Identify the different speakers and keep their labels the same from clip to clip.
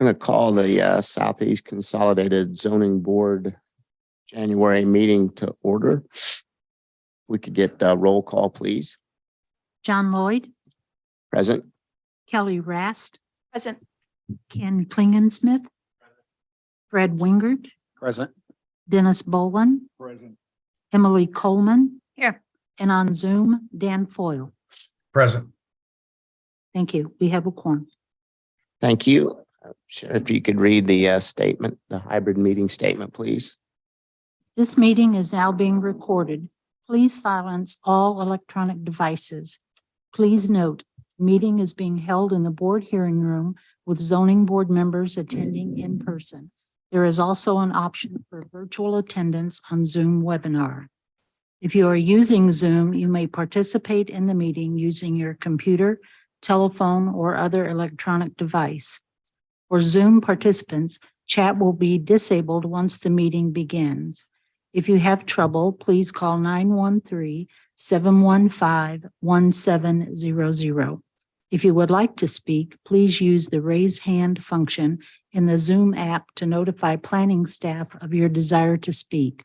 Speaker 1: I'm going to call the Southeast Consolidated Zoning Board January meeting to order. We could get a roll call, please.
Speaker 2: John Lloyd,
Speaker 1: Present.
Speaker 2: Kelly Rast,
Speaker 3: Present.
Speaker 2: Ken Klingensmith, Fred Wingert,
Speaker 4: Present.
Speaker 2: Dennis Bolin,
Speaker 4: Present.
Speaker 2: Emily Coleman.
Speaker 3: Here.
Speaker 2: And on Zoom, Dan Foyle.
Speaker 4: Present.
Speaker 2: Thank you. We have a quorum.
Speaker 1: Thank you. Sheriff, if you could read the statement, the hybrid meeting statement, please.
Speaker 2: This meeting is now being recorded. Please silence all electronic devices. Please note, the meeting is being held in the board hearing room with zoning board members attending in person. There is also an option for virtual attendance on Zoom webinar. If you are using Zoom, you may participate in the meeting using your computer, telephone, or other electronic device. For Zoom participants, chat will be disabled once the meeting begins. If you have trouble, please call 913-715-1700. If you would like to speak, please use the raise hand function in the Zoom app to notify planning staff of your desire to speak.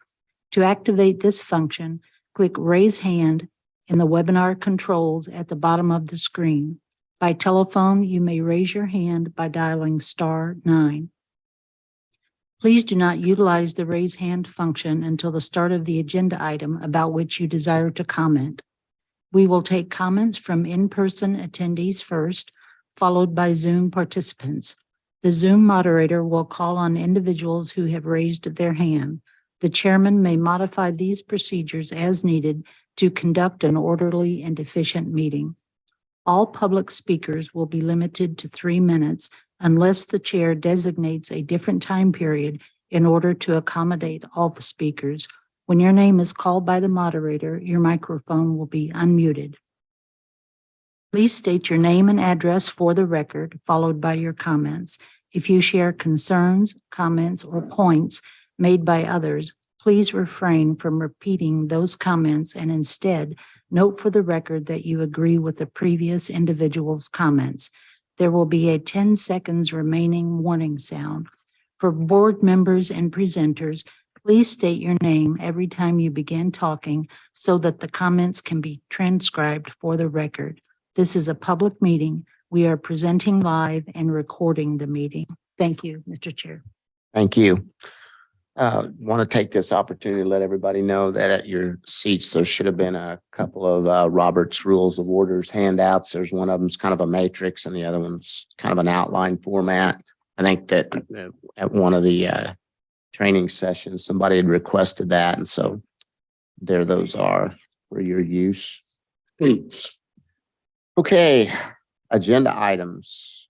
Speaker 2: To activate this function, click raise hand in the webinar controls at the bottom of the screen. By telephone, you may raise your hand by dialing *9. Please do not utilize the raise hand function until the start of the agenda item about which you desire to comment. We will take comments from in-person attendees first, followed by Zoom participants. The Zoom moderator will call on individuals who have raised their hand. The chairman may modify these procedures as needed to conduct an orderly and efficient meeting. All public speakers will be limited to 3 minutes unless the chair designates a different time period in order to accommodate all the speakers. When your name is called by the moderator, your microphone will be unmuted. Please state your name and address for the record, followed by your comments. If you share concerns, comments, or points made by others, please refrain from repeating those comments and instead note for the record that you agree with the previous individual's comments. There will be a 10 seconds remaining warning sound. For board members and presenters, please state your name every time you begin talking so that the comments can be transcribed for the record. This is a public meeting. We are presenting live and recording the meeting. Thank you, Mr. Chair.
Speaker 1: Thank you. Want to take this opportunity to let everybody know that at your seats, there should have been a couple of Robert's Rules of Orders handouts. There's one of them's kind of a matrix and the other one's kind of an outline format. I think that at one of the training sessions, somebody had requested that. And so there those are for your use. Okay, agenda items.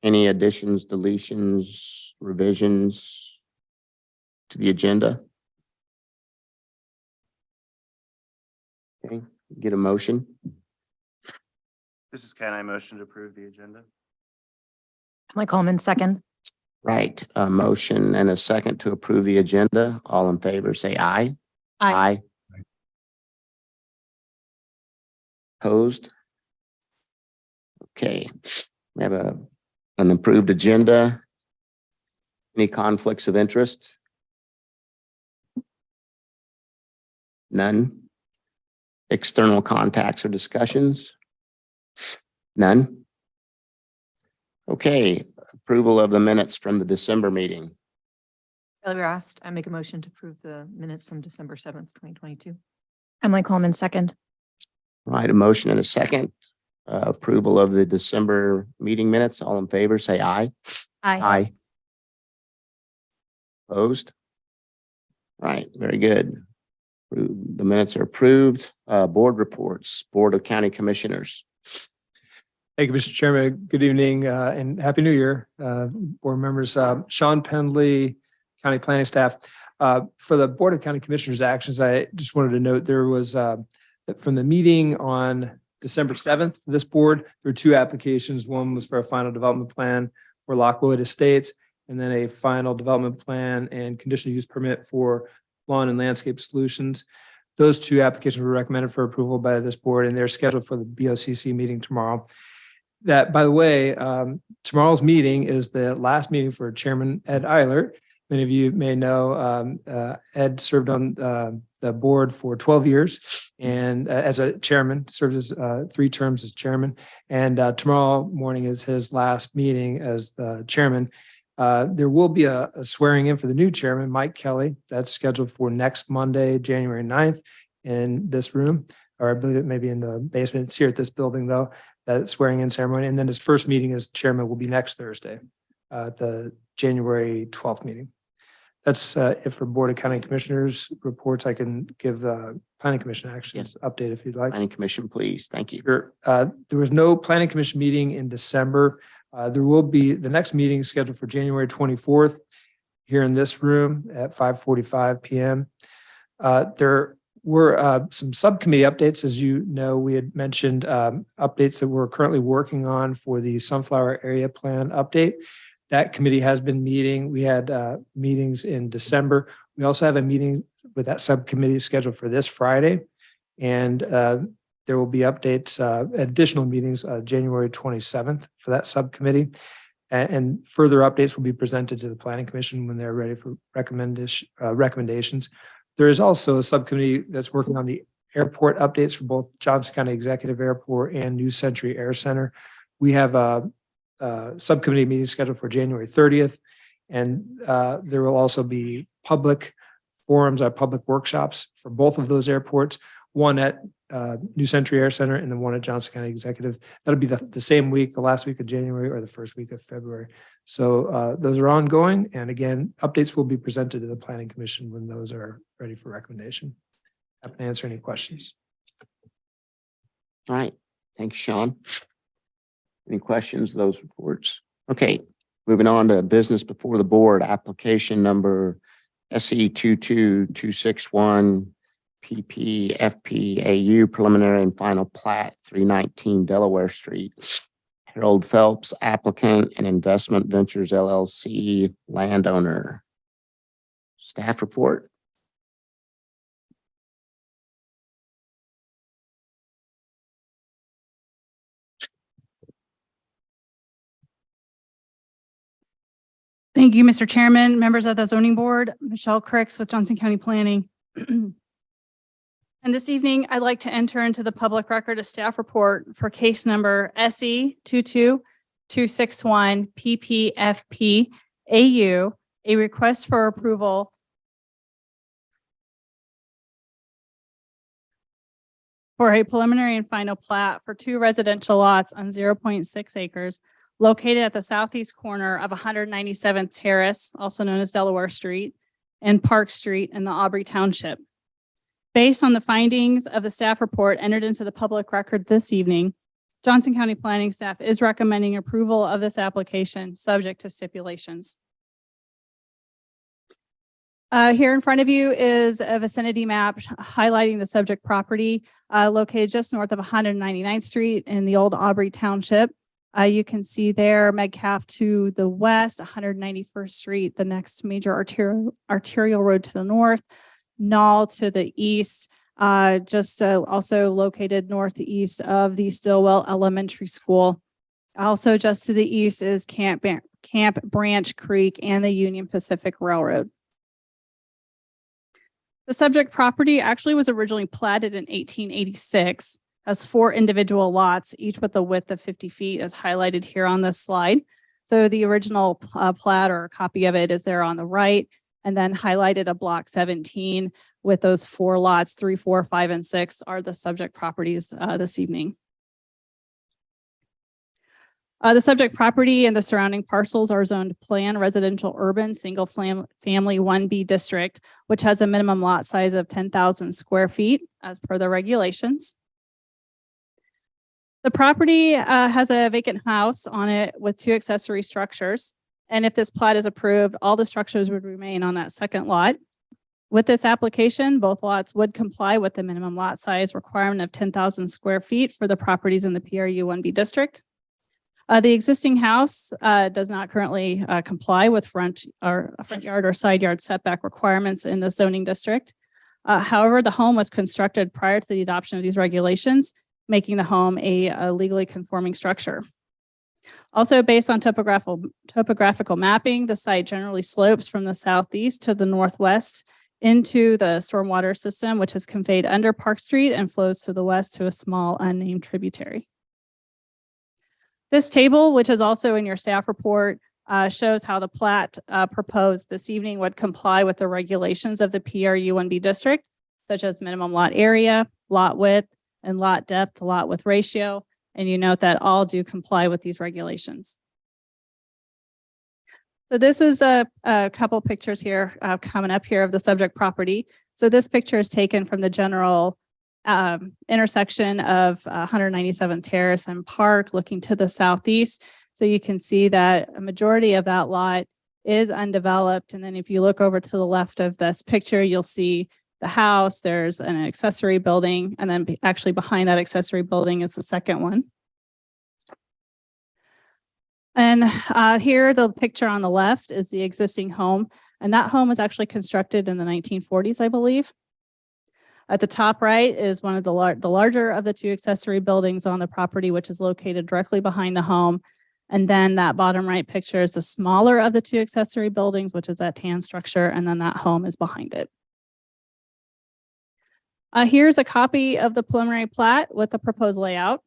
Speaker 1: Any additions, deletions, revisions to the agenda? Okay, get a motion.
Speaker 4: This is Ken. I motion to approve the agenda.
Speaker 3: Emily Coleman, second.
Speaker 1: Right, a motion and a second to approve the agenda. All in favor, say aye.
Speaker 3: Aye.
Speaker 1: Opposed? Okay, we have an improved agenda. Any conflicts of interest? None. External contacts or discussions? None. Okay, approval of the minutes from the December meeting.
Speaker 3: Kelly Rast, I make a motion to approve the minutes from December 7th, 2022. Emily Coleman, second.
Speaker 1: Right, a motion and a second. Approval of the December meeting minutes. All in favor, say aye. Aye. Opposed? Right, very good. The minutes are approved. Board reports, Board of County Commissioners.
Speaker 5: Thank you, Mr. Chairman. Good evening and Happy New Year, board members. Sean Pendley, County Planning Staff. For the Board of County Commissioners actions, I just wanted to note there was from the meeting on December 7th for this board, there were 2 applications. One was for a final development plan for Lockwood Estates, and then a final development plan and conditional use permit for Lawn and Landscape Solutions. Those 2 applications were recommended for approval by this board, and they're scheduled for the BOCC meeting tomorrow. that, by the way, tomorrow's meeting is the last meeting for Chairman Ed Eilert. Many of you may know Ed served on the board for 12 years and as a chairman, served as 3 terms as chairman. And tomorrow morning is his last meeting as the chairman. There will be a swearing in for the new chairman, Mike Kelly. That's scheduled for next Monday, January 9th in this room, or I believe it may be in the basement. It's here at this building, though, that swearing in ceremony. And then his first meeting as chairman will be next Thursday, the January 12th meeting. That's it for Board of County Commissioners reports. I can give Planning Commission actions update if you'd like.
Speaker 1: Planning Commission, please. Thank you.
Speaker 5: Sure. There was no Planning Commission meeting in December. There will be the next meeting scheduled for January 24th here in this room at 5:45 p.m. There were some subcommittee updates. As you know, we had mentioned updates that we're currently working on for the Sunflower Area Plan update. That committee has been meeting. We had meetings in December. We also have a meeting with that subcommittee scheduled for this Friday. And there will be updates, additional meetings, January 27th for that subcommittee. And further updates will be presented to the Planning Commission when they're ready for recommendations. There is also a subcommittee that's working on the airport updates for both Johnson County Executive Airport and New Century Air Center. We have a subcommittee meeting scheduled for January 30th. And there will also be public forums, public workshops for both of those airports, one at New Century Air Center and then one at Johnson County Executive. That'll be the same week, the last week of January or the first week of February. So those are ongoing. And again, updates will be presented to the Planning Commission when those are ready for recommendation. Happy to answer any questions.
Speaker 1: All right. Thanks, Sean. Any questions, those reports? Okay, moving on to business before the board, application number SE 22261 PPFPAU preliminary and final plat 319 Delaware Street. Harold Phelps, applicant, and Investment Ventures LLC landowner. Staff report.
Speaker 6: Thank you, Mr. Chairman, members of the zoning board, Michelle Cricks with Johnson County Planning. And this evening, I'd like to enter into the public record a staff report for case number SE 22261 PPFP AU, a request for approval for a preliminary and final plat for 2 residential lots on 0.6 acres located at the southeast corner of 197th Terrace, also known as Delaware Street, and Park Street in the Aubrey Township. Based on the findings of the staff report entered into the public record this evening, Johnson County Planning staff is recommending approval of this application subject to stipulations. Here in front of you is a vicinity map highlighting the subject property located just north of 199th Street in the old Aubrey Township. You can see there Metcalf to the west, 191st Street, the next major arterial road to the north, Knoll to the east, also located northeast of the Stillwell Elementary School. Also just to the east is Camp Branch Creek and the Union Pacific Railroad. The subject property actually was originally platted in 1886. Has 4 individual lots, each with a width of 50 feet as highlighted here on this slide. So the original plat or a copy of it is there on the right, and then highlighted a block 17 with those 4 lots, 3, 4, 5, and 6 are the subject properties this evening. The subject property and the surrounding parcels are zoned plan residential urban single family 1B district, which has a minimum lot size of 10,000 square feet as per the regulations. The property has a vacant house on it with 2 accessory structures. And if this plat is approved, all the structures would remain on that second lot. With this application, both lots would comply with the minimum lot size requirement of 10,000 square feet for the properties in the PRU 1B district. The existing house does not currently comply with front yard or side yard setback requirements in the zoning district. However, the home was constructed prior to the adoption of these regulations, making the home a legally conforming structure. Also, based on topographical mapping, the site generally slopes from the southeast to the northwest into the stormwater system, which is conveyed under Park Street and flows to the west to a small unnamed tributary. This table, which is also in your staff report, shows how the plat proposed this evening would comply with the regulations of the PRU1B district, such as minimum lot area, lot width, and lot depth, lot width ratio. And you note that all do comply with these regulations. So this is a couple pictures here coming up here of the subject property. So this picture is taken from the general intersection of 197th Terrace and Park, looking to the southeast. So you can see that a majority of that lot is undeveloped. And then if you look over to the left of this picture, you'll see the house, there's an accessory building, and then actually behind that accessory building is the second one. And here, the picture on the left is the existing home, and that home was actually constructed in the 1940s, I believe. At the top right is one of the larger of the two accessory buildings on the property, which is located directly behind the home. And then that bottom right picture is the smaller of the two accessory buildings, which is that tan structure, and then that home is behind it. Here's a copy of the preliminary plat with the proposed layout.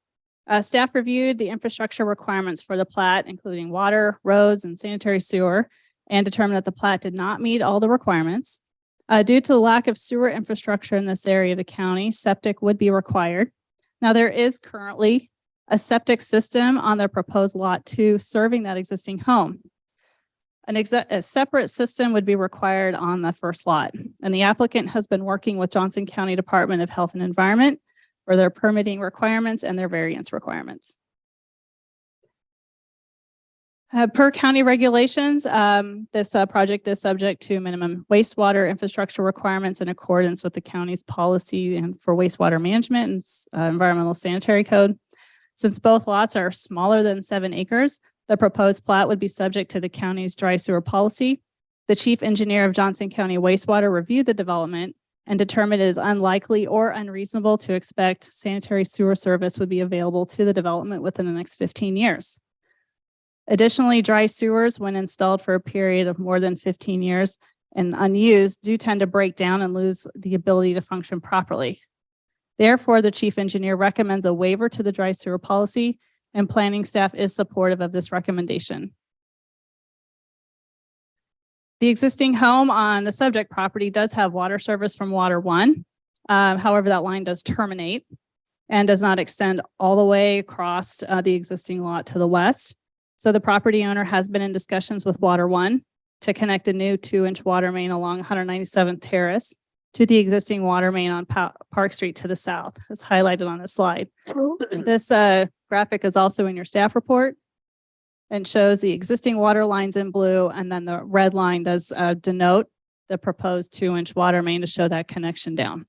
Speaker 6: Staff reviewed the infrastructure requirements for the plat, including water, roads, and sanitary sewer, and determined that the plat did not meet all the requirements. Due to the lack of sewer infrastructure in this area of the county, septic would be required. Now, there is currently a septic system on the proposed lot 2 serving that existing home. A separate system would be required on the first lot, and the applicant has been working with Johnson County Department of Health and Environment for their permitting requirements and their variance requirements. Per county regulations, this project is subject to minimum wastewater infrastructure requirements in accordance with the county's policy and for wastewater management and environmental sanitary code. Since both lots are smaller than 7 acres, the proposed plat would be subject to the county's dry sewer policy. The chief engineer of Johnson County Wastewater reviewed the development and determined it is unlikely or unreasonable to expect sanitary sewer service would be available to the development within the next 15 years. Additionally, dry sewers, when installed for a period of more than 15 years and unused, do tend to break down and lose the ability to function properly. Therefore, the chief engineer recommends a waiver to the dry sewer policy, and planning staff is supportive of this recommendation. The existing home on the subject property does have water service from Water One. However, that line does terminate and does not extend all the way across the existing lot to the west. So the property owner has been in discussions with Water One to connect a new 2-inch water main along 197th Terrace to the existing water main on Park Street to the south, as highlighted on this slide. This graphic is also in your staff report and shows the existing water lines in blue, and then the red line does denote the proposed 2-inch water main to show that connection down.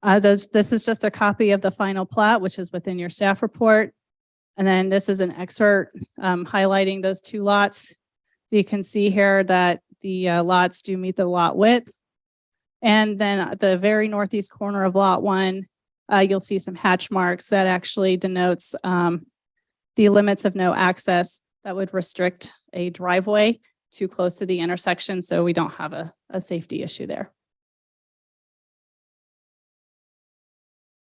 Speaker 6: This is just a copy of the final plat, which is within your staff report. And then this is an excerpt highlighting those 2 lots. You can see here that the lots do meet the lot width. And then at the very northeast corner of lot 1, you'll see some hatch marks that actually denotes the limits of no access that would restrict a driveway too close to the intersection, so we don't have a safety issue there.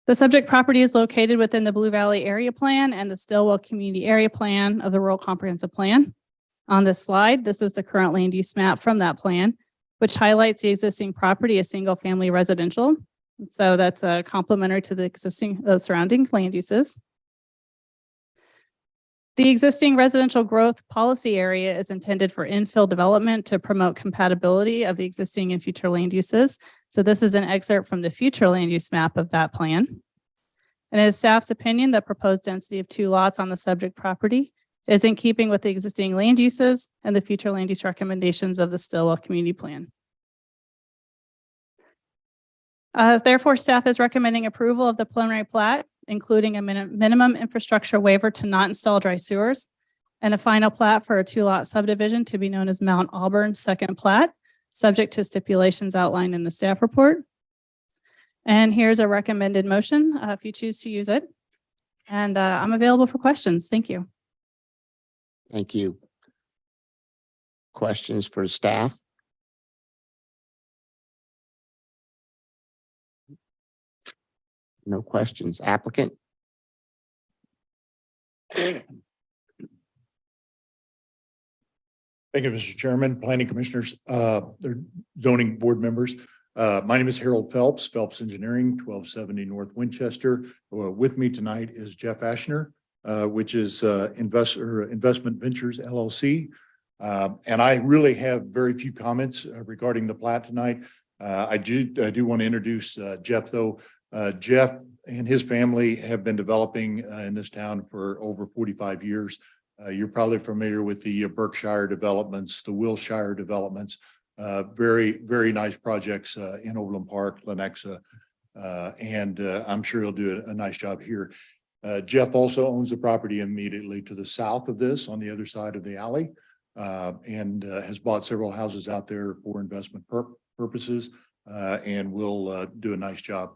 Speaker 6: The subject property is located within the Blue Valley Area Plan and the Stillwell Community Area Plan of the Rural Comprehensive Plan. On this slide, this is the current land use map from that plan, which highlights the existing property as single-family residential. So that's complementary to the existing surrounding land uses. The existing residential growth policy area is intended for infill development to promote compatibility of the existing and future land uses. So this is an excerpt from the future land use map of that plan. And it is staff's opinion that proposed density of 2 lots on the subject property is in keeping with the existing land uses and the future land use recommendations of the Stillwell Community Plan. Therefore, staff is recommending approval of the preliminary plat, including a minimum infrastructure waiver to not install dry sewers, and a final plat for a 2-lot subdivision to be known as Mount Auburn Second Plat, subject to stipulations outlined in the staff report. And here's a recommended motion if you choose to use it. And I'm available for questions. Thank you.
Speaker 1: Thank you. Questions for staff? No questions. Applicant?
Speaker 7: Thank you, Mr. Chairman, planning commissioners, their zoning board members. My name is Harold Phelps, Phelps Engineering, 1270 North Winchester. With me tonight is Jeff Ashner, which is Investment Ventures LLC. And I really have very few comments regarding the plat tonight. I do want to introduce Jeff, though. Jeff and his family have been developing in this town for over 45 years. You're probably familiar with the Berkshire developments, the Wilshire developments, very, very nice projects in Overland Park, Lenexa, and I'm sure he'll do a nice job here. Jeff also owns the property immediately to the south of this on the other side of the alley, and has bought several houses out there for investment purposes, and will do a nice job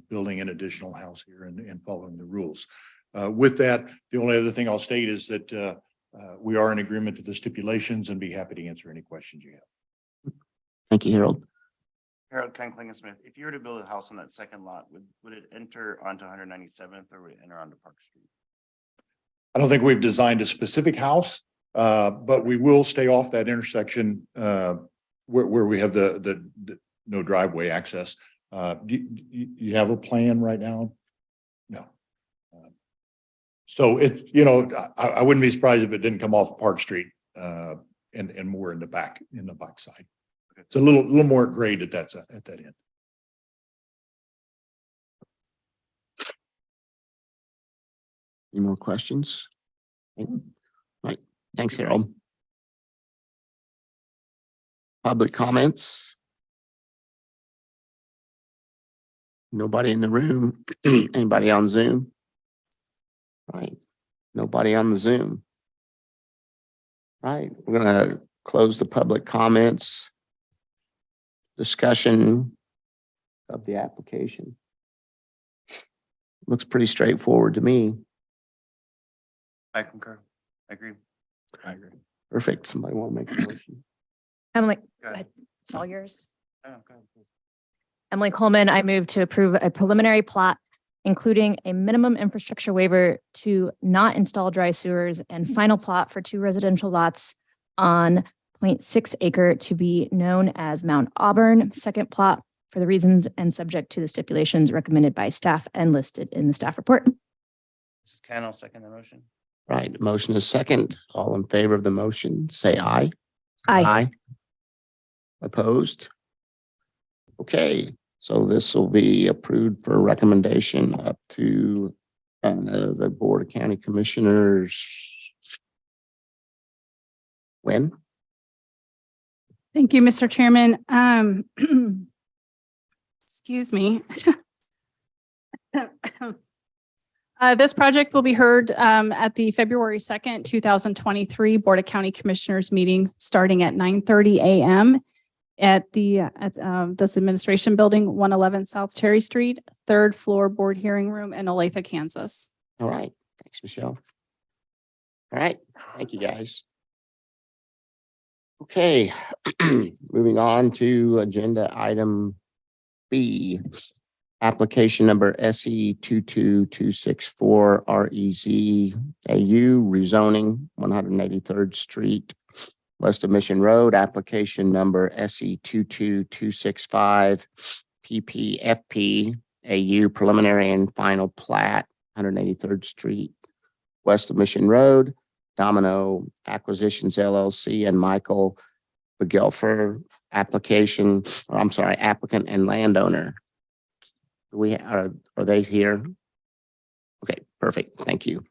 Speaker 7: building an additional house here and following the rules. With that, the only other thing I'll state is that we are in agreement to the stipulations and be happy to answer any questions you have.
Speaker 1: Thank you, Harold.
Speaker 4: Harold Smith, if you were to build a house on that second lot, would it enter onto 197th or would it enter onto Park Street?
Speaker 7: I don't think we've designed a specific house, but we will stay off that intersection where we have the no driveway access. Do you have a plan right now? No. So it's, I wouldn't be surprised if it didn't come off Park Street and more in the back side. It's a little more grade at that end.
Speaker 1: Any more questions? Right. Thanks, Harold. Public comments? Nobody in the room? Anybody on Zoom? Right. Nobody on the Zoom. Right. We're gonna close the public comments. Discussion of the application. Looks pretty straightforward to me.
Speaker 4: I concur. I agree.
Speaker 1: Perfect. Somebody want to make a motion?
Speaker 3: Emily,
Speaker 4: Go ahead.
Speaker 3: it's all yours.
Speaker 4: Oh, go ahead, please.
Speaker 3: Emily Coleman, I move to approve a preliminary plat, including a minimum infrastructure waiver to not install dry sewers and final plot for 2 residential lots on 0.6 acre to be known as Mount Auburn. Second plot for the reasons and subject to the stipulations recommended by staff and listed in the staff report.
Speaker 4: Mrs. Can, I'll second the motion.
Speaker 1: Right. The motion is second. All in favor of the motion, say aye.
Speaker 3: Aye.
Speaker 1: Opposed? Okay, so this will be approved for recommendation up to the Board of County Commissioners. When?
Speaker 6: Thank you, Mr. Chairman. Excuse me. This project will be heard at the February 2nd, 2023 Board of County Commissioners meeting starting at 9:30 a.m. at this administration building, 111 South Cherry Street, 3rd floor board hearing room in Olathe, Kansas.
Speaker 1: All right, thanks, Michelle. All right, thank you, guys. Okay, moving on to agenda item B. Application number SE 22264 REZ AU rezoning 183rd Street west of Mission Road. Application number SE 22265 PPFP AU preliminary and final plat 183rd Street west of Mission Road. Domino Acquisitions LLC and Michael Begelfer applicant and landowner. Are they here? Okay, perfect. Thank you.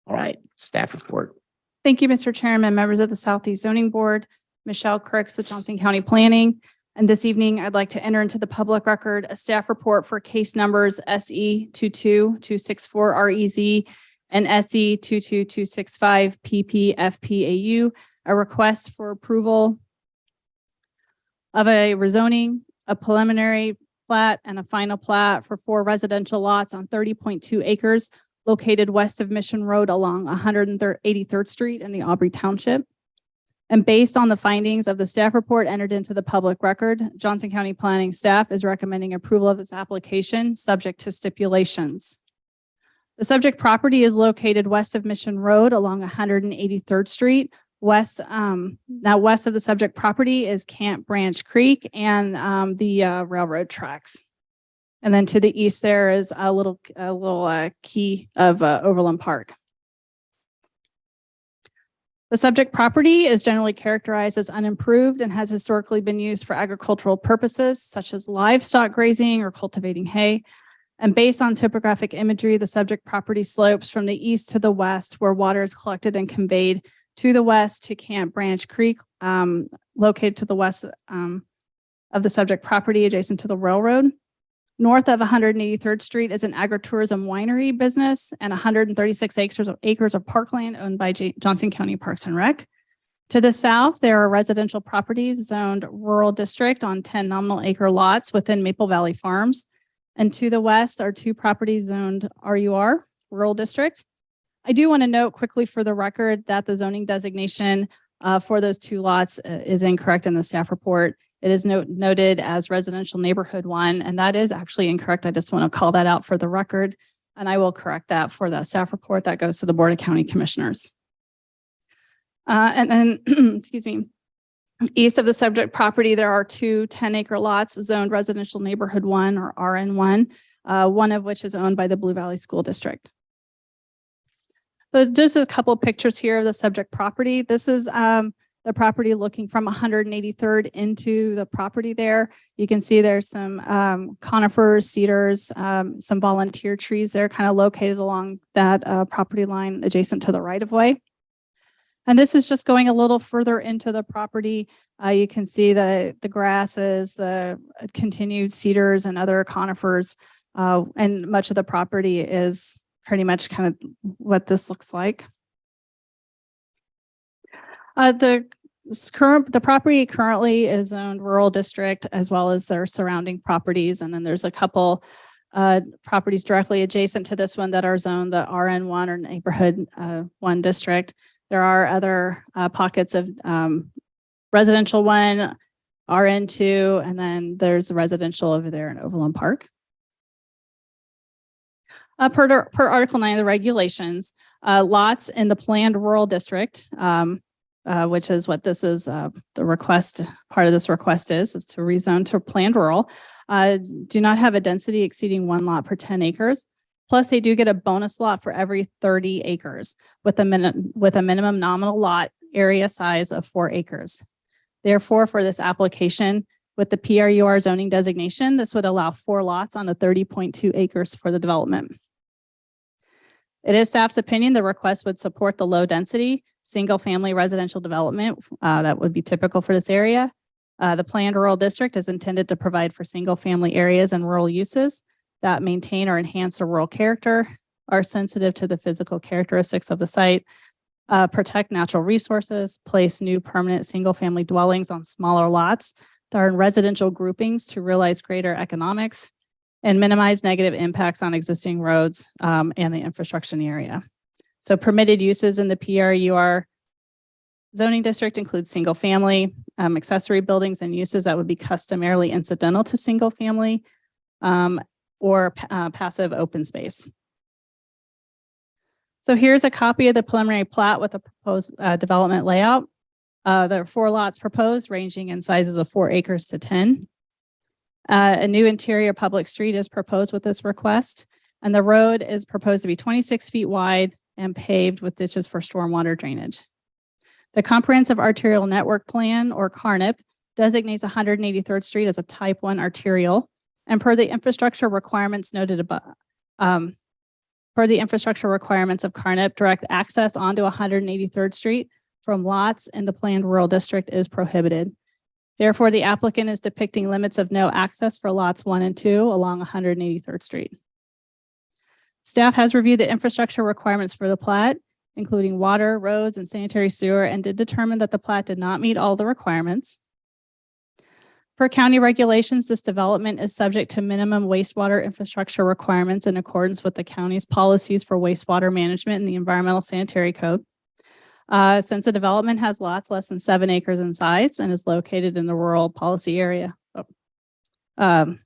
Speaker 1: All right, staff report.
Speaker 6: Thank you, Mr. Chairman, members of the Southeast Zoning Board, Michelle Crooks with Johnson County Planning. And this evening, I'd like to enter into the public record a staff report for case numbers SE 22264 REZ and SE 22265 PPFPAU, a request for approval of a rezoning, a preliminary plat, and a final plat for 4 residential lots on 30.2 acres located west of Mission Road along 183rd Street in the Aubrey Township. And based on the findings of the staff report entered into the public record, Johnson County Planning staff is recommending approval of this application, subject to stipulations. The subject property is located west of Mission Road along 183rd Street. West of the subject property is Camp Branch Creek and the railroad tracks. And then to the east there is a little key of Overland Park. The subject property is generally characterized as unimproved and has historically been used for agricultural purposes such as livestock grazing or cultivating hay. And based on topographic imagery, the subject property slopes from the east to the west, where water is collected and conveyed to the west to Camp Branch Creek, located to the west of the subject property adjacent to the railroad. North of 183rd Street is an agritourism winery business and 136 acres of parkland owned by Johnson County Parks and Rec. To the south, there are residential properties zoned rural district on 10 nominal acre lots within Maple Valley Farms. And to the west are 2 properties zoned RUR, rural district. I do want to note quickly for the record that the zoning designation for those 2 lots is incorrect in the staff report. It is noted as residential neighborhood 1, and that is actually incorrect. I just want to call that out for the record, and I will correct that for the staff report that goes to the Board of County Commissioners. And then, excuse me, east of the subject property, there are 2 10-acre lots zoned residential neighborhood 1 or RN1, one of which is owned by the Blue Valley School District. So just a couple of pictures here of the subject property. This is the property looking from 183rd into the property there. You can see there's some conifers, cedars, some volunteer trees there kind of located along that property line adjacent to the right-of-way. And this is just going a little further into the property. You can see the grasses, the continued cedars and other conifers, and much of the property is pretty much kind of what this looks like. The property currently is zoned rural district as well as their surrounding properties. And then there's a couple properties directly adjacent to this one that are zoned the RN1 or neighborhood 1 district. There are other pockets of residential 1, RN2, and then there's residential over there in Overland Park. Per Article 9 of the regulations, lots in the planned rural district, which is what this is, the request, part of this request is to rezone to planned rural, do not have a density exceeding 1 lot per 10 acres. Plus, they do get a bonus lot for every 30 acres with a minimum nominal lot area size of 4 acres. Therefore, for this application, with the PRUR zoning designation, this would allow 4 lots on a 30.2 acres for the development. It is staff's opinion the request would support the low density single-family residential development that would be typical for this area. The planned rural district is intended to provide for single-family areas and rural uses that maintain or enhance the rural character, are sensitive to the physical characteristics of the site, protect natural resources, place new permanent single-family dwellings on smaller lots that are in residential groupings to realize greater economics, and minimize negative impacts on existing roads and the infrastructure in the area. So permitted uses in the PRUR zoning district include single family, accessory buildings and uses that would be customarily incidental to single family or passive open space. So here's a copy of the preliminary plat with the proposed development layout. There are 4 lots proposed ranging in sizes of 4 acres to 10. A new interior public street is proposed with this request, and the road is proposed to be 26 feet wide and paved with ditches for stormwater drainage. The Comprehensive Arterial Network Plan, or CARNIP, designates 183rd Street as a Type 1 arterial, and per the infrastructure requirements noted above, per the infrastructure requirements of CARNIP, direct access onto 183rd Street from lots in the planned rural district is prohibited. Therefore, the applicant is depicting limits of no access for lots 1 and 2 along 183rd Street. Staff has reviewed the infrastructure requirements for the plat, including water, roads, and sanitary sewer, and did determine that the plat did not meet all the requirements. Per county regulations, this development is subject to minimum wastewater infrastructure requirements in accordance with the county's policies for wastewater management and the environmental sanitary code. Since the development has lots less than 7 acres in size and is located in the rural policy area. Sorry,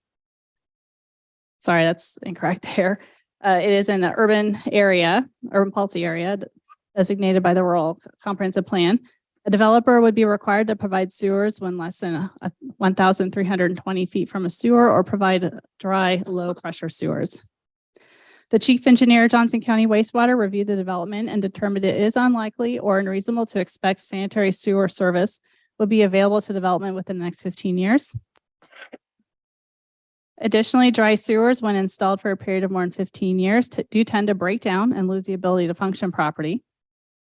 Speaker 6: that's incorrect there. It is in the urban policy area designated by the rural comprehensive plan. A developer would be required to provide sewers when less than 1,320 feet from a sewer or provide dry, low pressure sewers. The chief engineer, Johnson County Wastewater, reviewed the development and determined it is unlikely or unreasonable to expect sanitary sewer service would be available to development within the next 15 years. Additionally, dry sewers, when installed for a period of more than 15 years, do tend to break down and lose the ability to function properly.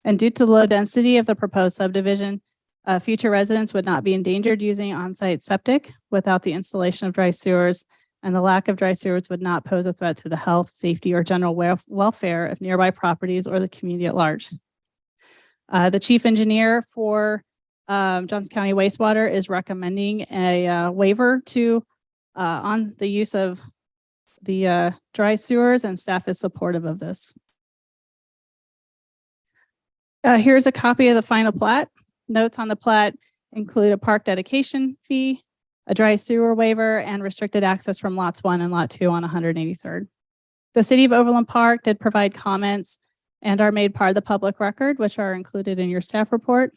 Speaker 6: And due to the low density of the proposed subdivision, future residents would not be endangered using on-site septic without the installation of dry sewers, and the lack of dry sewers would not pose a threat to the health, safety, or general welfare of nearby properties or the community at large. The chief engineer for Johnson County Wastewater is recommending a waiver on the use of the dry sewers, and staff is supportive of this. Here's a copy of the final plat. Notes on the plat include a park dedication fee, a dry sewer waiver, and restricted access from lots 1 and lot 2 on 183rd. The city of Overland Park did provide comments and are made part of the public record, which are included in your staff report.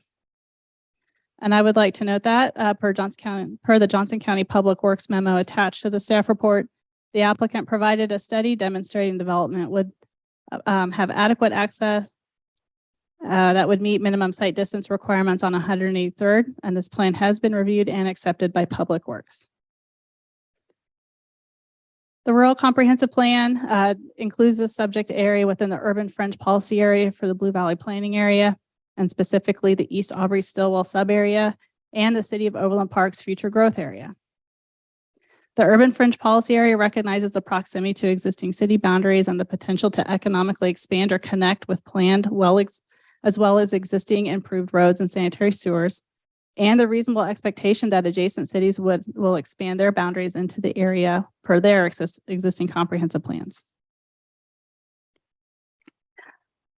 Speaker 6: And I would like to note that per the Johnson County Public Works memo attached to the staff report, the applicant provided a study demonstrating development would have adequate access that would meet minimum site distance requirements on 183rd, and this plan has been reviewed and accepted by Public Works. The Rural Comprehensive Plan includes the subject area within the urban fringe policy area for the Blue Valley Planning Area, and specifically the East Aubrey-Stillwell sub-area and the City of Overland Park's future growth area. The urban fringe policy area recognizes the proximity to existing city boundaries and the potential to economically expand or connect with planned as well as existing improved roads and sanitary sewers, and the reasonable expectation that adjacent cities will expand their boundaries into the area per their existing comprehensive plans.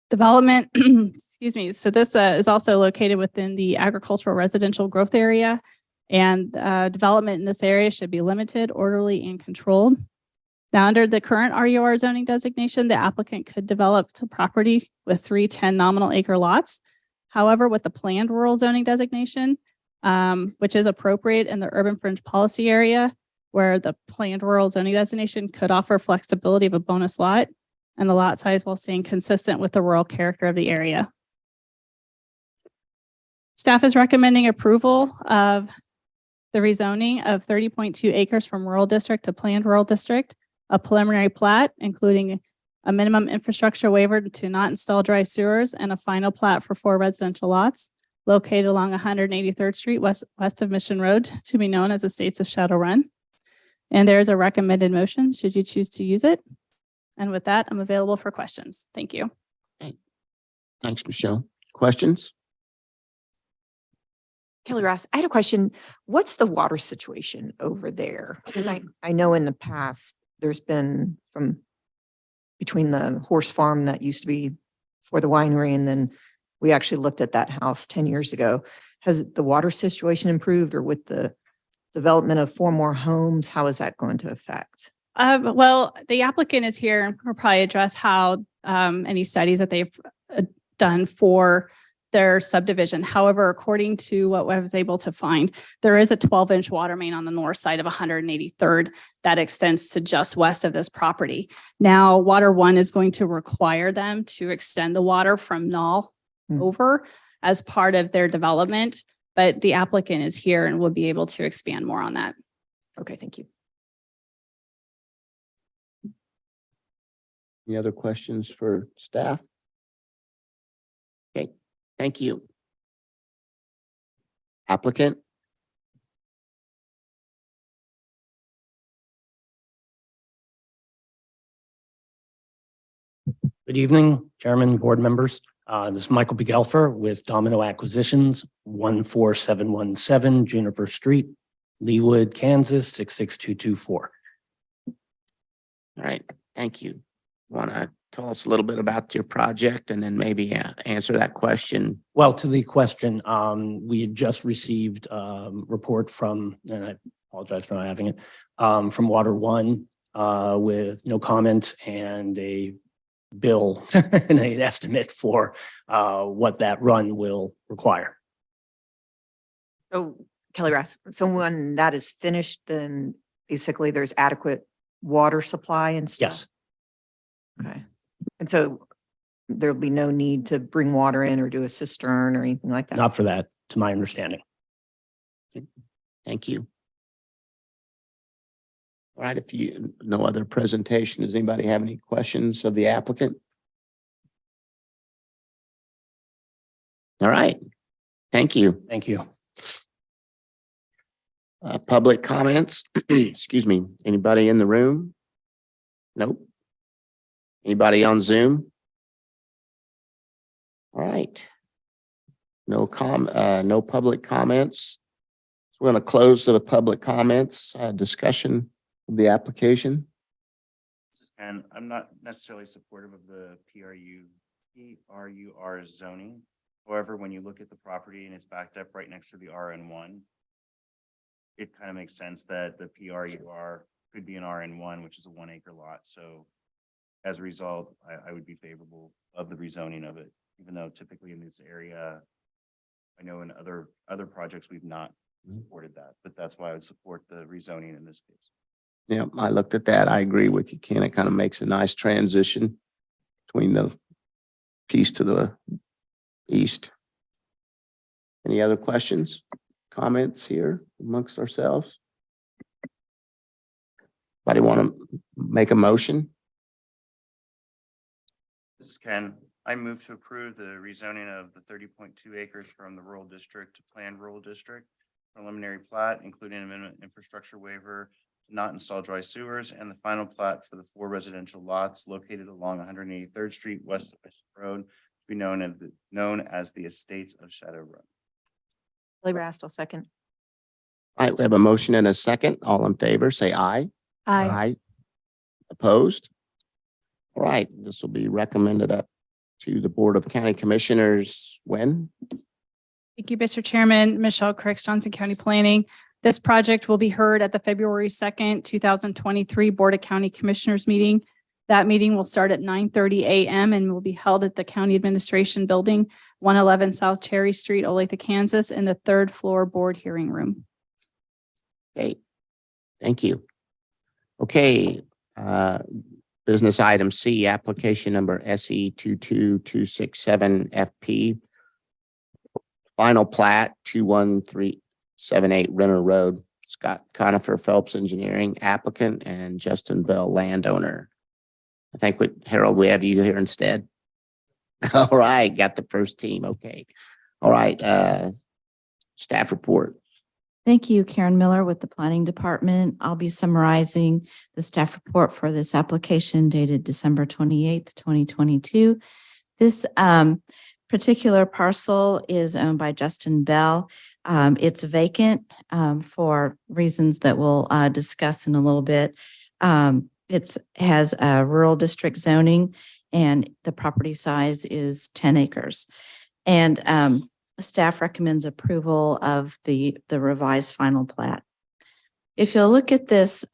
Speaker 6: Development, excuse me. So this is also located within the agricultural residential growth area, and development in this area should be limited, orderly, and controlled. Now, under the current RUR zoning designation, the applicant could develop the property with 3 10 nominal acre lots. However, with the planned rural zoning designation, which is appropriate in the urban fringe policy area, where the planned rural zoning designation could offer flexibility of a bonus lot and the lot size while staying consistent with the rural character of the area. Staff is recommending approval of the rezoning of 30.2 acres from rural district to planned rural district, a preliminary plat, including a minimum infrastructure waiver to not install dry sewers, and a final plat for 4 residential lots located along 183rd Street west of Mission Road, to be known as Estates of Shadow Run. And there is a recommended motion should you choose to use it. And with that, I'm available for questions. Thank you.
Speaker 1: Thanks, Michelle. Questions?
Speaker 8: Kelly Ross, I had a question. What's the water situation over there? Because I know in the past, there's been from between the horse farm that used to be for the winery, and then we actually looked at that house 10 years ago. Has the water situation improved, or with the development of 4 more homes, how is that going to affect?
Speaker 6: Well, the applicant is here and will probably address how any studies that they've done for their subdivision. However, according to what I was able to find, there is a 12-inch water main on the north side of 183rd that extends to just west of this property. Now, Water One is going to require them to extend the water from Knoll over as part of their development, but the applicant is here and will be able to expand more on that.
Speaker 8: Okay, thank you.
Speaker 1: Any other questions for staff? Okay, thank you. Applicant?
Speaker 9: Good evening, Chairman, board members. This is Michael Begelfer with Domino Acquisitions, 14717 Juniper Street, Leawood, Kansas, 66224.
Speaker 1: All right, thank you. Want to tell us a little bit about your project and then maybe answer that question?
Speaker 9: Well, to the question, we had just received report from, and I apologize for not having it, from Water One with no comment and a bill and an estimate for what that run will require.
Speaker 8: So Kelly Ross, so when that is finished, then basically there's adequate water supply and stuff?
Speaker 9: Yes,
Speaker 8: Okay. And so there'll be no need to bring water in or do a cistern or anything like that?
Speaker 9: not for that, to my understanding.
Speaker 1: Thank you. All right, if you, no other presentation, does anybody have any questions of the applicant? All right, thank you.
Speaker 9: Thank you.
Speaker 1: Public comments, excuse me, anybody in the room? Nope. Anybody on Zoom? All right. No public comments. So we're going to close the public comments, discussion of the application.
Speaker 4: And I'm not necessarily supportive of the PRUR zoning. However, when you look at the property and it's backed up right next to the RN1, it kind of makes sense that the PRUR could be an RN1, which is a 1 acre lot. So as a result, I would be favorable of the rezoning of it, even though typically in this area, I know in other projects, we've not supported that, but that's why I would support the rezoning in this case.
Speaker 1: Yeah, I looked at that. I agree with you, Ken. It kind of makes a nice transition between the piece to the east. Any other questions, comments here amongst ourselves? Anybody want to make a motion?
Speaker 4: This is Ken. I move to approve the rezoning of the 30.2 acres from the rural district to planned rural district preliminary plat, including a minimum infrastructure waiver to not install dry sewers, and the final plat for the 4 residential lots located along 183rd Street west of Bishop Road, to be known as the Estates of Shadow Run.
Speaker 8: Kelly Rast, I'll second.
Speaker 1: All right, we have a motion and a second. All in favor, say aye. Aye. Opposed? All right, this will be recommended up to the Board of County Commissioners when?
Speaker 6: Thank you, Mr. Chairman. Michelle Cricks, Johnson County Planning. This project will be heard at the February 2nd, 2023 Board of County Commissioners meeting. That meeting will start at 9:30 a.m. and will be held at the County Administration Building, 111 South Cherry Street, Olathe, Kansas, in the 3rd floor board hearing room.
Speaker 1: Okay, thank you. Okay, business item C, application number SE 22267 FP. Final plat 21378 Renner Road. Scott Conifer Phelps Engineering applicant and Justin Bell landowner. I think with Harold, we have you here instead. All right, got the first team. Okay. All right, staff report.
Speaker 10: Thank you, Karen Miller with the Planning Department. I'll be summarizing the staff report for this application dated December 28th, 2022. This particular parcel is owned by Justin Bell. It's vacant for reasons that we'll discuss in a little bit. It has a rural district zoning and the property size is 10 acres. And staff recommends approval of the revised final plat. If you'll look at this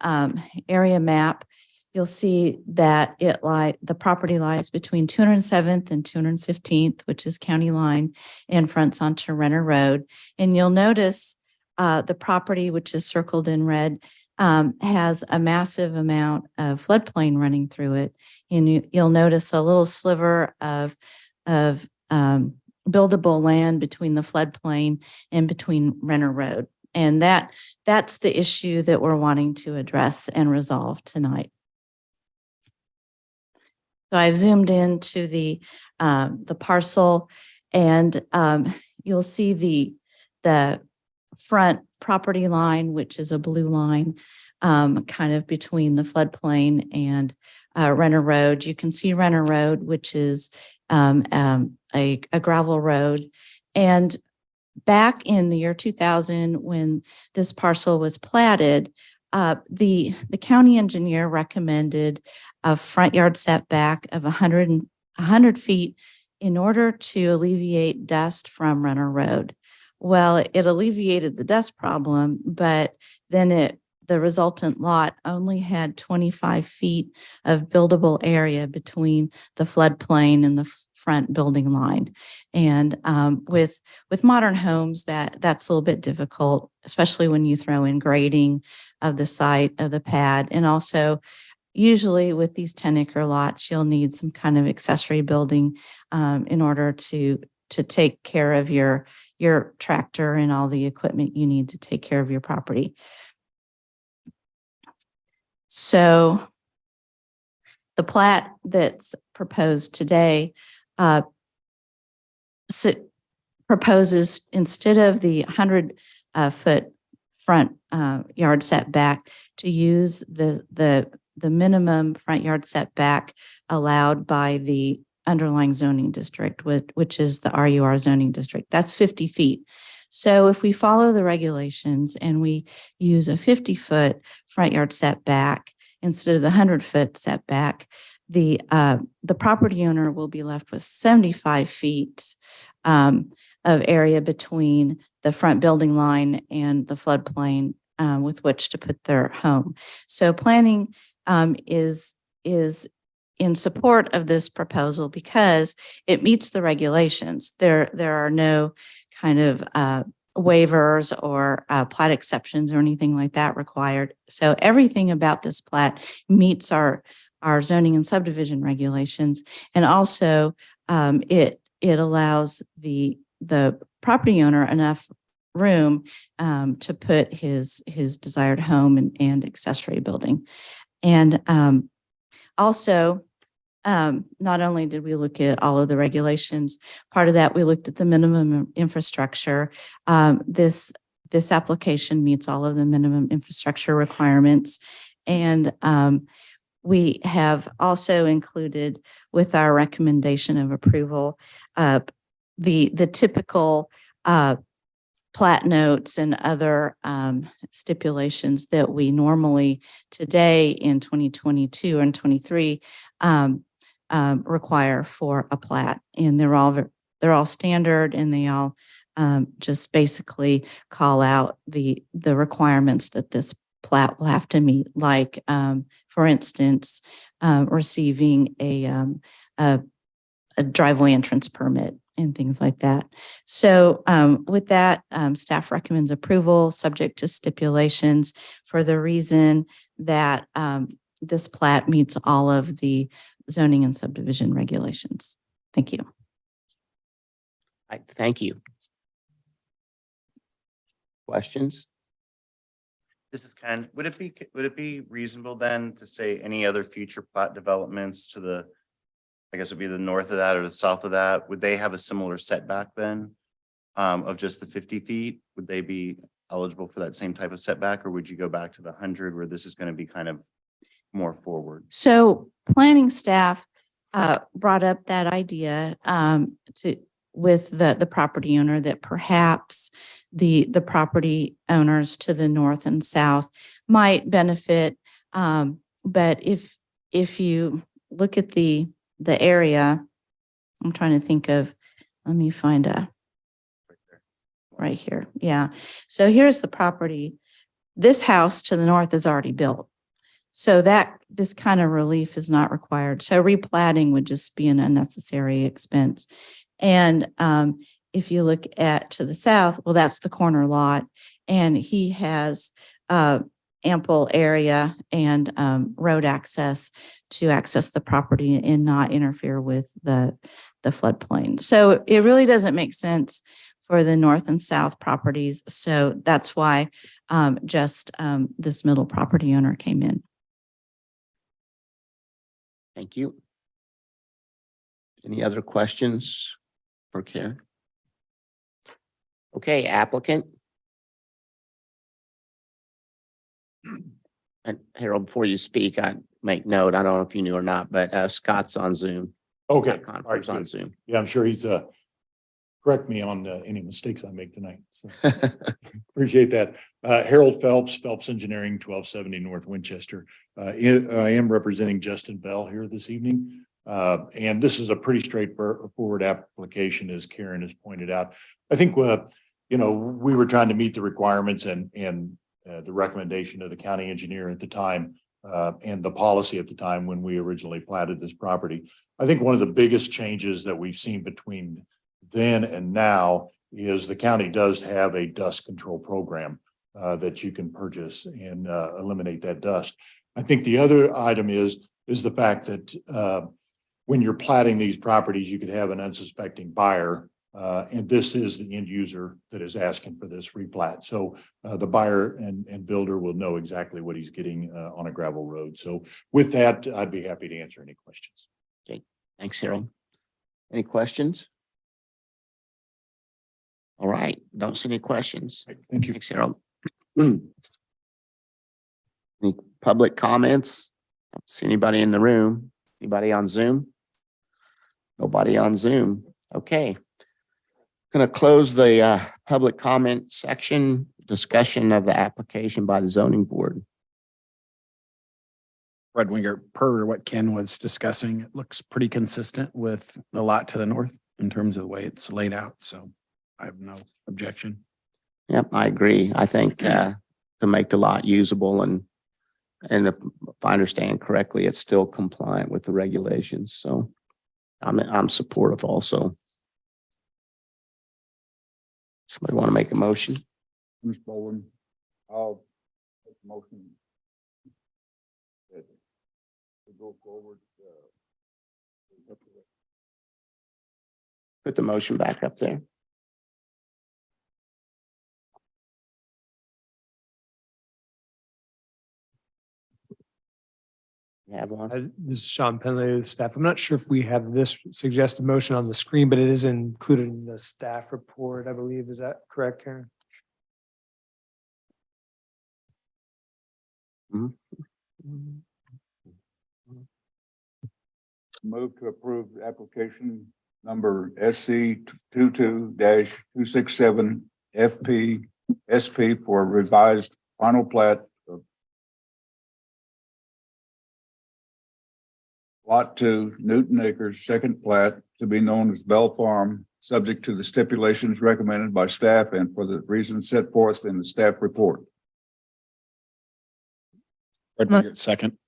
Speaker 10: area map, you'll see that the property lies between 207th and 215th, which is county line, and fronts onto Renner Road. And you'll notice the property, which is circled in red, has a massive amount of floodplain running through it. And you'll notice a little sliver of buildable land between the floodplain and between Renner Road. And that's the issue that we're wanting to address and resolve tonight. So I've zoomed into the parcel and you'll see the front property line, which is a blue line, kind of between the floodplain and Renner Road. You can see Renner Road, which is a gravel road. And back in the year 2000, when this parcel was platted, the county engineer recommended a front yard setback of 100 feet in order to alleviate dust from Runner Road. Well, it alleviated the dust problem, but then the resultant lot only had 25 feet of buildable area between the floodplain and the front building line. And with modern homes, that's a little bit difficult, especially when you throw in grading of the site of the pad. And also, usually with these 10-acre lots, you'll need some kind of accessory building in order to take care of your tractor and all the equipment you need to take care of your property. So the plat that's proposed today proposes, instead of the 100-foot front yard setback, to use the minimum front yard setback allowed by the underlying zoning district, which is the RUR zoning district. That's 50 feet. So if we follow the regulations and we use a 50-foot front yard setback instead of the 100-foot setback, the property owner will be left with 75 feet of area between the front building line and the floodplain with which to put their home. So planning is in support of this proposal because it meets the regulations. There are no kind of waivers or plat exceptions or anything like that required. So everything about this plat meets our zoning and subdivision regulations. And also it allows the property owner enough room to put his desired home and accessory building. And also, not only did we look at all of the regulations, part of that we looked at the minimum infrastructure. This application meets all of the minimum infrastructure requirements. And we have also included with our recommendation of approval the typical plat notes and other stipulations that we normally today in 2022 and 23 require for a plat. And they're all standard, and they all just basically call out the requirements that this plat will have to meet, like for instance, receiving a driveway entrance permit and things like that. So with that, staff recommends approval subject to stipulations for the reason that this plat meets all of the zoning and subdivision regulations. Thank you.
Speaker 1: Thank you. Questions?
Speaker 4: This is Ken. Would it be reasonable then to say any other future plat developments to the, I guess it'd be the north of that or the south of that, would they have a similar setback then of just the 50 feet? Would they be eligible for that same type of setback, or would you go back to the 100 where this is going to be kind of more forward?
Speaker 10: So planning staff brought up that idea with the property owner that perhaps the property owners to the north and south might benefit. But if you look at the area, I'm trying to think of, let me find right here. Yeah. So here's the property. This house to the north is already built. So this kind of relief is not required. So replatting would just be an unnecessary expense. And if you look to the south, well, that's the corner lot, and he has ample area and road access to access the property and not interfere with the floodplain. So it really doesn't make sense for the north and south properties. So that's why just this middle property owner came in.
Speaker 1: Thank you. Any other questions for Karen? Okay, applicant. And Harold, before you speak, I make note, I don't know if you knew or not, but Scott's on Zoom.
Speaker 7: Okay.
Speaker 1: Conference
Speaker 7: All right,
Speaker 1: on
Speaker 7: good.
Speaker 1: Zoom.
Speaker 7: Yeah, I'm sure he's correct me on any mistakes I make tonight. So appreciate that. Harold Phelps, Phelps Engineering, 1270 North Winchester. I am representing Justin Bell here this evening. And this is a pretty straightforward application, as Karen has pointed out. I think, you know, we were trying to meet the requirements and the recommendation of the county engineer at the time, and the policy at the time when we originally platted this property. I think one of the biggest changes that we've seen between then and now is the county does have a dust control program that you can purchase and eliminate that dust. I think the other item is the fact that when you're platting these properties, you could have an unsuspecting buyer, and this is the end user that is asking for this replat. So the buyer and builder will know exactly what he's getting on a gravel road. So with that, I'd be happy to answer any questions.
Speaker 1: Okay, thanks, Harold. Any questions? All right, don't see any questions.
Speaker 7: Thank you.
Speaker 1: Thanks, Harold. Any public comments? Don't see anybody in the room. Anybody on Zoom? Nobody on Zoom. Okay. Going to close the public comment section, discussion of the application by the zoning board.
Speaker 11: Red Winger, per what Ken was discussing, it looks pretty consistent with the lot to the north in terms of the way it's laid out. So I have no objection.
Speaker 1: Yep, I agree. I think to make the lot usable and if I understand correctly, it's still compliant with the regulations. So I'm supportive also. Somebody want to make a motion?
Speaker 12: Ms. Bowen, I'll make a motion that to go forward.
Speaker 1: Put the motion back up there. You have one?
Speaker 5: This is Sean Penley, staff. I'm not sure if we have this suggested motion on the screen, but it is included in the staff report, I believe. Is that correct, Karen?
Speaker 12: Move to approve the application number SC 22-267 FP SP for revised final plat of Lot 2, Newton Acres, second plat to be known as Bell Farm, subject to the stipulations recommended by staff and for the reasons set forth in the staff report.
Speaker 11: Red Winger, second.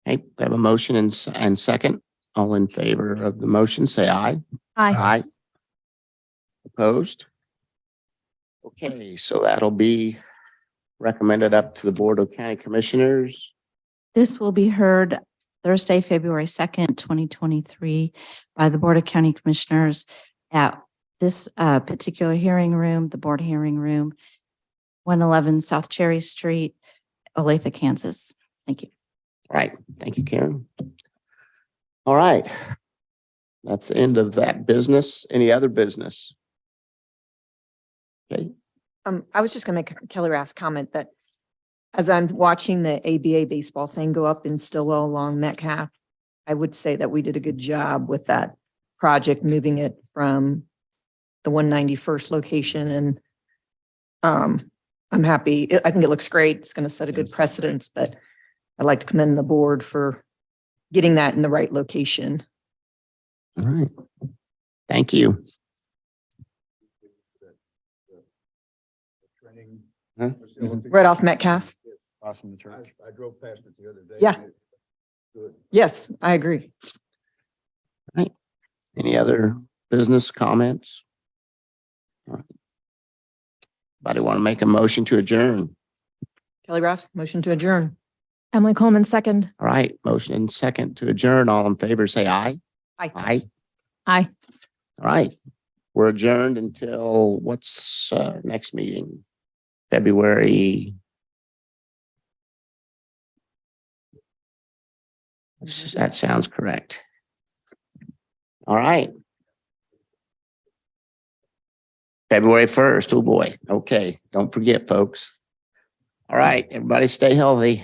Speaker 1: Okay, we have a motion and second. All in favor of the motion, say aye.
Speaker 3: Aye.
Speaker 1: Aye. Opposed? Okay, so that'll be recommended up to the Board of County Commissioners.
Speaker 10: This will be heard Thursday, February 2nd, 2023 by the Board of County Commissioners at this particular hearing room, the board hearing room, 111 South Cherry Street, Olathe, Kansas. Thank you.
Speaker 1: All right, thank you, Karen. All right. That's the end of that business. Any other business? Okay,
Speaker 8: I was just gonna make a Kelly Rass comment that as I'm watching the ABA baseball thing go up in Stillwell along Metcalf, I would say that we did a good job with that project, moving it from the 191st location. And I'm happy. I think it looks great. It's going to set a good precedence, but I'd like to commend the board for getting that in the right location.
Speaker 1: all right. Thank you.
Speaker 12: Training
Speaker 1: Huh?
Speaker 12: facility.
Speaker 8: Right off Metcalf.
Speaker 11: Awesome, the church.
Speaker 12: I drove past it the other day.
Speaker 8: Yeah.
Speaker 12: Good.
Speaker 8: Yes, I agree.
Speaker 1: Any other business comments? All right. Anybody want to make a motion to adjourn?
Speaker 8: Kelly Ross, motion to adjourn.
Speaker 3: Emily Coleman, second.
Speaker 1: All right, motion and second to adjourn. All in favor, say aye.
Speaker 8: Aye.
Speaker 1: Aye.
Speaker 3: Aye.
Speaker 1: All right. We're adjourned until what's next meeting? February. That sounds correct. All right. February 1st. Oh boy. Okay. Don't forget, folks. All right. Everybody stay healthy.